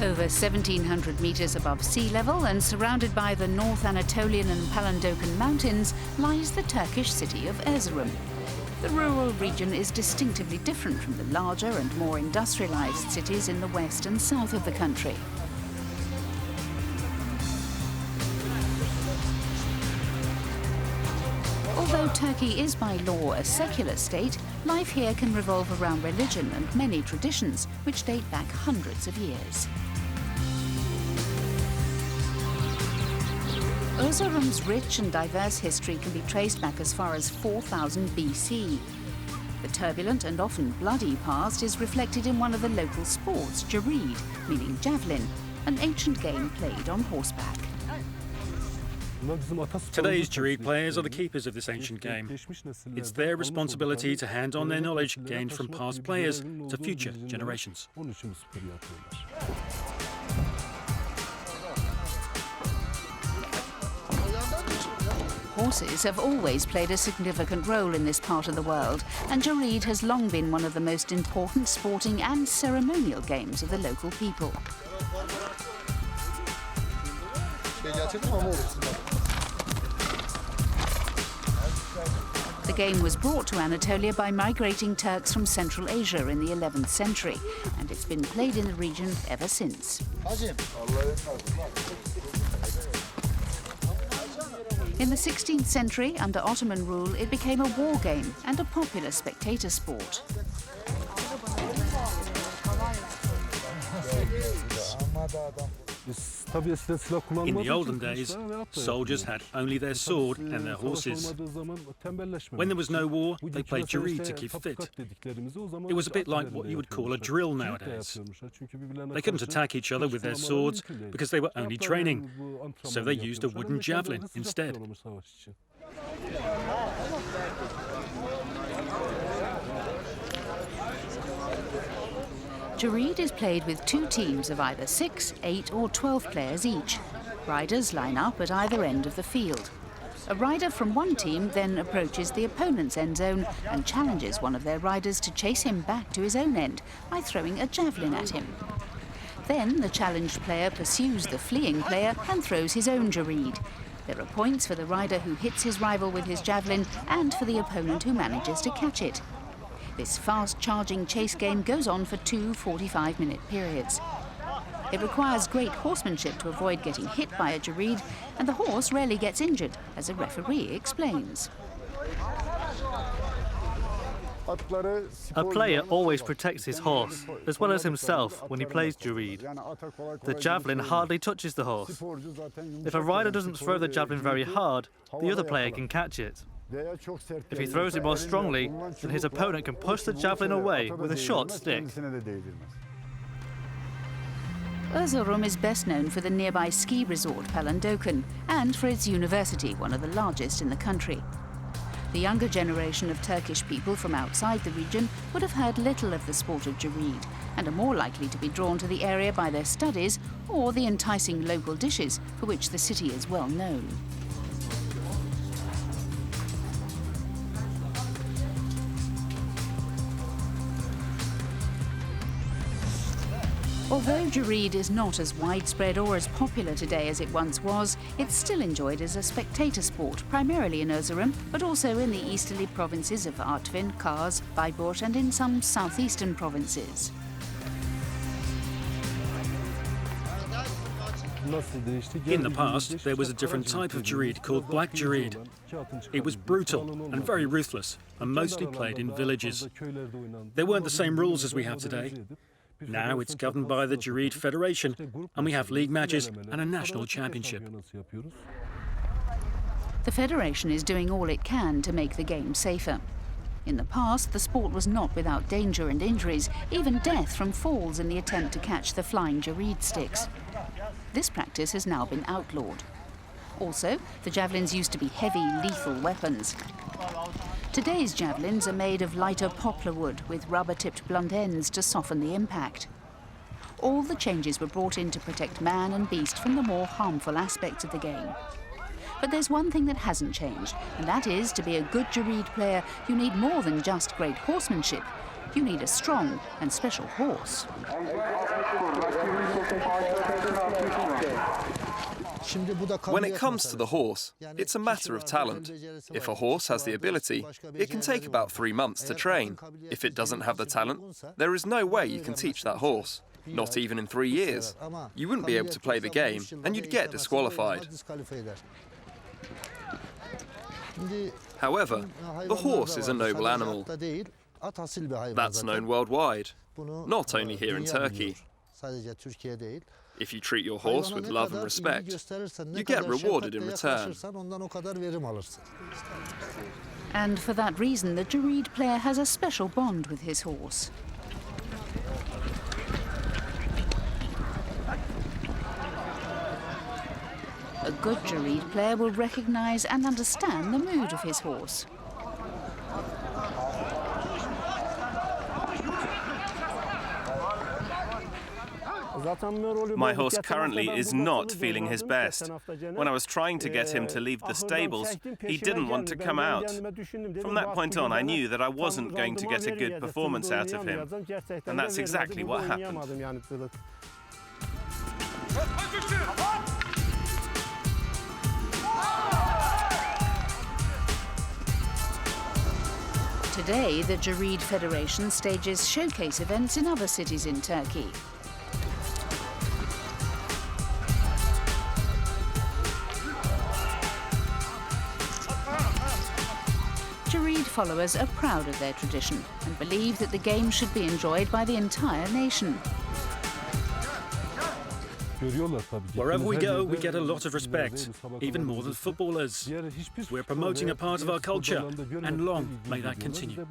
Over 1,700 meters above sea level and surrounded by the North Anatolian and Palandoken mountains lies the Turkish city of Erzurum. The rural region is distinctly different from the larger and more industrialized cities in the west and south of the country. Although Turkey is by law a secular state, life here can revolve around religion and many traditions which date back hundreds of years. Erzurum's rich and diverse history can be traced back as far as 4000 BC. The turbulent and often bloody past is reflected in one of the local sports, Jereed, meaning javelin, an ancient game played on horseback. Today's Jereed players are the keepers of this ancient game. It's their responsibility to hand on their knowledge gained from past players to future generations. Horses have always played a significant role in this part of the world, and Jereed has long been one of the most important sporting and ceremonial games of the local people. The game was brought to Anatolia by migrating Turks from Central Asia in the 11th century, and it's been played in the region ever since. In the 16th century, under Ottoman rule, it became a war game and a popular spectator sport. In the olden days, soldiers had only their sword and their horses. When there was no war, they played Jereed to keep fit. It was a bit like what you would call a drill nowadays. They couldn't attack each other with their swords because they were only training, so they used a wooden javelin instead. Jereed is played with two teams of either 6, 8 or 12 players each. Riders line up at either end of the field. A rider from one team then approaches the opponent's end zone and challenges one of their riders to chase him back to his own end by throwing a javelin at him. Then the challenged player pursues the fleeing player and throws his own Jereed. There are points for the rider who hits his rival with his javelin and for the opponent who manages to catch it. This fast-charging chase game goes on for two 45-minute periods. It requires great horsemanship to avoid getting hit by a Jereed, and the horse rarely gets injured, as a referee explains. A player always protects his horse, as well as himself, when he plays Jereed. The javelin hardly touches the horse. If a rider doesn't throw the javelin very hard, the other player can catch it. If he throws it more strongly, then his opponent can push the javelin away with a short stick. Erzurum is best known for the nearby ski resort Palandoken and for its university, one of the largest in the country. The younger generation of Turkish people from outside the region would have heard little of the sport of Jereed and are more likely to be drawn to the area by their studies or the enticing local dishes for which the city is well known. Although Jereed is not as widespread or as popular today as it once was, it's still enjoyed as a spectator sport, primarily in Erzurum, but also in the easterly provinces of Artvin, Kars, Bayburt and in some southeastern provinces. In the past, there was a different type of Jereed called Black Jereed. It was brutal and very ruthless, and mostly played in villages. There weren't the same rules as we have today. Now it's governed by the Jereed Federation, and we have league matches and a national championship. The Federation is doing all it can to make the game safer. In the past, the sport was not without danger and injuries, even death from falls in the attempt to catch the flying Jereed sticks. This practice has now been outlawed. Also, the javelins used to be heavy, lethal weapons. Today's javelins are made of lighter poplar wood with rubber-tipped blunt ends to soften the impact. All the changes were brought in to protect man and beast from the more harmful aspects of the game. But there's one thing that hasn't changed, and that is, to be a good Jereed player, you need more than just great horsemanship. you need a strong and special horse. When it comes to the horse, it's a matter of talent. If a horse has the ability, it can take about 3 months to train. If it doesn't have the talent, there is no way you can teach that horse. Not even in 3 years. You wouldn't be able to play the game and you'd get disqualified. However, the horse is a noble animal. That's known worldwide, not only here in Turkey. If you treat your horse with love and respect, you get rewarded in return. And for that reason, the Jereed player has a special bond with his horse. A good Jereed player will recognise and understand the mood of his horse. My horse currently is not feeling his best. When I was trying to get him to leave the stables, he didn't want to come out. From that point on, I knew that I wasn't going to get a good performance out of him. And that's exactly what happened. Today, the Jereed Federation stages showcase events in other cities in Turkey. Jereed followers are proud of their tradition and believe that the game should be enjoyed by the entire nation. Wherever we go, we get a lot of respect, even more than footballers. We're promoting a part of our culture, and long may that continue.